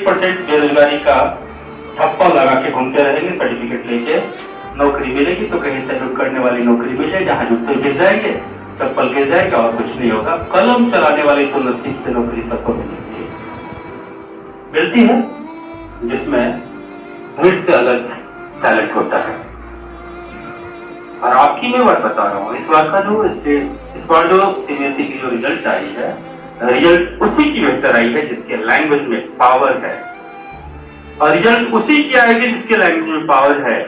1% बेरोजगारी का ठप्पा लगा के घूमते रहेंगे, सर्टिफिकेट लेके नौकरी मिलेगी तो कहीं से लूट करने वाली नौकरी मिल जाएगी, जहां जूते गिर जाएंगे, चप्पल गिर जाएगा और कुछ नहीं होगा। कलम चलाने वाली तो नसीब से नौकरी सबको मिलती है, जिसमें भीड़ से अलग टैलेंट होता है। और आपकी मैं बात बता रहा हूँ, इस बार का जो सीबीएसई की जो रिजल्ट आई है, रिजल्ट उसी की बेहतर आई है जिसके लैंग्वेज में पावर है, और रिजल्ट उसी की आएगी जिसके लैंग्वेज में पावर है।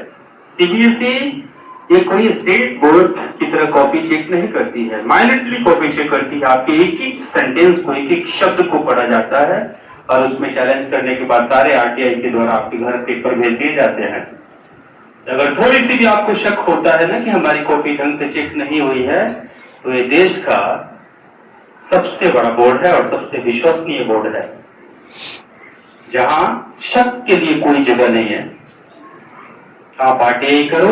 सीबीएसई ये कोई स्टेट बोर्ड की तरह कॉपी चेक नहीं करती है, माइनरली कॉपी चेक करती है। आपके एक एक सेंटेंस को, एक एक शब्द को पढ़ा जाता है और उसमें चैलेंज करने के बाद सारे आरटीआई के द्वारा आपके घर पेपर भेज दिए जाते हैं। अगर थोड़ी सी भी आपको शक होता है ना कि हमारी कॉपी ढंग से चेक नहीं हुई है, तो ये देश का सबसे बड़ा बोर्ड है और सबसे विश्वसनीय बोर्ड है, जहां शक के लिए कोई जगह नहीं है। आप आरटीआई करो,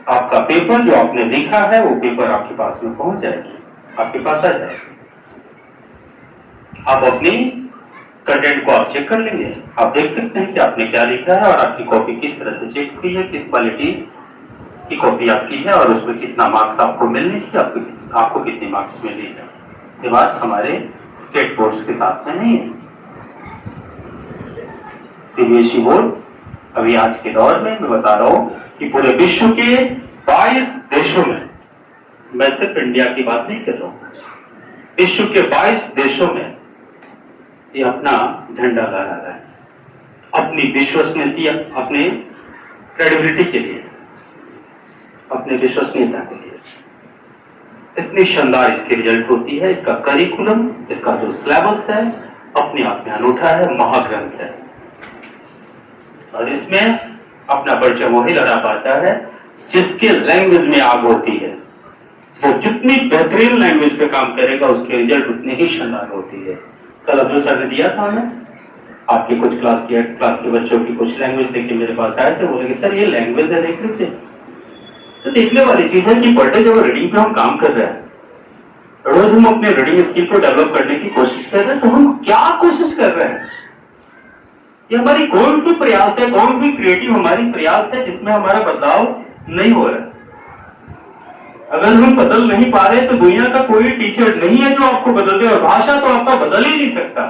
आपका पेपर जो आपने लिखा है वो पेपर आपके पास में पहुंच जाएगी, आपके पास आ जाएगी। आप अपनी कंटेंट को आप चेक कर लेंगे, आप देख सकते हैं कि आपने क्या लिखा है और आपकी कॉपी किस तरह से चेक हुई है, किस क्वालिटी की कॉपी आपकी है और उसमें कितना मार्क्स आपको मिलने चाहिए, आपको कितने मार्क्स मिले हैं। ये बात हमारे स्टेट बोर्ड्स के साथ में नहीं है। सीबीएसई बोर्ड अभी आज के दौर में मैं बता रहा हूं कि पूरे विश्व के 22 देशों में, मैं सिर्फ इंडिया की बात नहीं कर रहा हूं, विश्व के 22 देशों में ये अपना झंडा लहरा रहा है, अपनी विश्वसनीयता, अपने क्रेडिबिलिटी के लिए, अपने विश्वसनीयता के लिए। इतनी शानदार इसकी रिजल्ट होती है, इसका करिकुलम, इसका जो सिलेबस है अपने आप में अनूठा है, महाग्रंथ है, और इसमें अपना परचम वही लड़ा पाता है जिसके लैंग्वेज में आग होती है। वो जितनी बेहतरीन लैंग्वेज पे काम करेगा उसके रिजल्ट उतनी ही शानदार होती है। कल अब्दुल सर ने दिया था हमें, आपके कुछ क्लास के बच्चों की कुछ लैंग्वेज देख के मेरे पास आए थे, बोले सर ये लैंग्वेज है, देख लीजिए। तो देखने वाली चीज है कि पर डे जब रीडिंग पे हम काम कर रहे हैं, रोज हम अपने रीडिंग स्किल को डेवलप करने की कोशिश कर रहे हैं, तो हम क्या कोशिश कर रहे हैं, ये हमारी कौन सी प्रयास है, कौन सी क्रिएटिव हमारी प्रयास है जिसमें हमारा बदलाव नहीं हो रहा है। अगर हम बदल नहीं पा रहे तो दुनिया का कोई टीचर नहीं है जो आपको बदल दे, और भाषा तो आपका बदल ही नहीं सकता।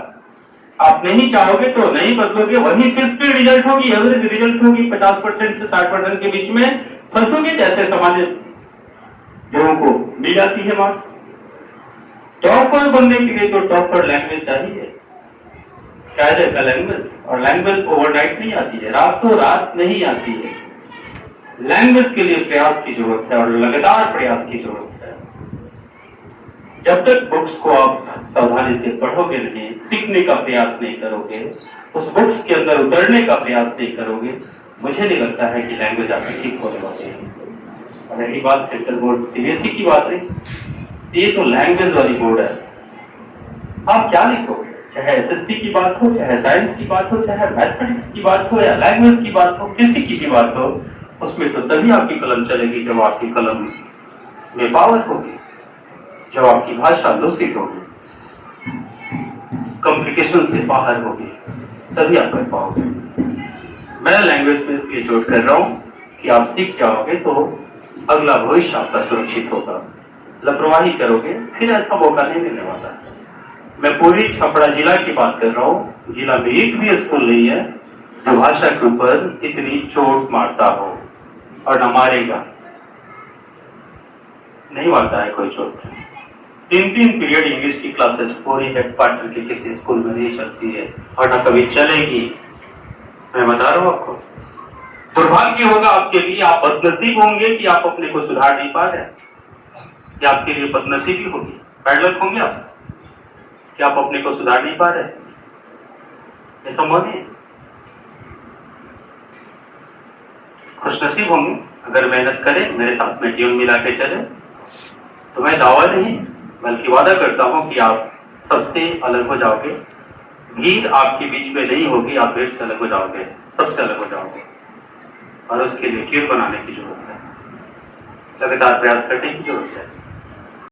आप नहीं चाहोगे तो नहीं बदलोगे, वही फिक्स्ड रिजल्ट होगी, एवरेज रिजल्ट होगी, 50% से 60% के बीच में फंसोगे, जैसे समाज लोगों को मिल जाती है मार्क्स। टॉपर बनने के लिए तो टॉपर लैंग्वेज चाहिए, शायद का लैंग्वेज, और लैंग्वेज ओवरनाइट नहीं आती है, रातों रात नहीं आती है। लैंग्वेज के लिए प्रयास की जरूरत है और लगातार प्रयास की जरूरत है। जब तक बुक्स को आप सावधानी से पढ़ोगे नहीं, सीखने का प्रयास नहीं करोगे, उस बुक्स के अंदर उतरने का प्रयास नहीं करोगे, मुझे नहीं लगता है कि लैंग्वेज आपकी ठीक होने वाली है। और यही बात सेंट्रल बोर्ड सीबीएसई की बात रही, ये तो लैंग्वेज वाली बोर्ड है। आप क्या लिखोगे, चाहे एसएसटी की बात हो, चाहे साइंस की बात हो, चाहे मैथमेटिक्स की बात हो या लैंग्वेज की बात हो, किसी की भी बात हो, उसमें तो तभी आपकी कलम चलेगी जब आपकी कलम में पावर होगी, जब आपकी भाषा लूसिड होगी, कॉम्प्लिकेशन से बाहर होगी, तभी आप कर पाओगे। मैं लैंग्वेज में इसलिए जोड़ कर रहा हूं कि आप सीख जाओगे तो अगला भविष्य आपका सुरक्षित होगा। लापरवाही करोगे फिर ऐसा मौका नहीं मिलने वाला। मैं पूरी छपरा जिला की बात कर रहा हूं, जिला में एक भी स्कूल नहीं है जो भाषा के ऊपर इतनी चोट मारता हो, और न मारेगा, नहीं मारता है कोई चोट। 3-3 पीरियड इंग्लिश की क्लासेस पूरी हेडक्वार्टर के किसी स्कूल में नहीं चलती है और न कभी चलेगी। मैं बता रहा हूं आपको, दुर्भाग्य होगा आपके लिए, आप बदनसीब होंगे कि आप अपने को सुधार नहीं पा रहे, कि आपके लिए बदनसीबी होगी, बैड लक होंगे आप कि आप अपने को सुधार नहीं पा रहे। ये संभव नहीं है। खुशनसीब होंगे अगर मेहनत करें, मेरे साथ में ट्यून मिला के चले, तो मैं दावा नहीं बल्कि वादा करता हूं कि आप सबसे अलग हो जाओगे। भीड़ आपके बीच में नहीं होगी, आप भीड़ से अलग हो जाओगे, सबसे अलग हो जाओगे, और उसके लिए ट्यून बनाने की जरूरत है, लगातार प्रयास करने की जरूरत है।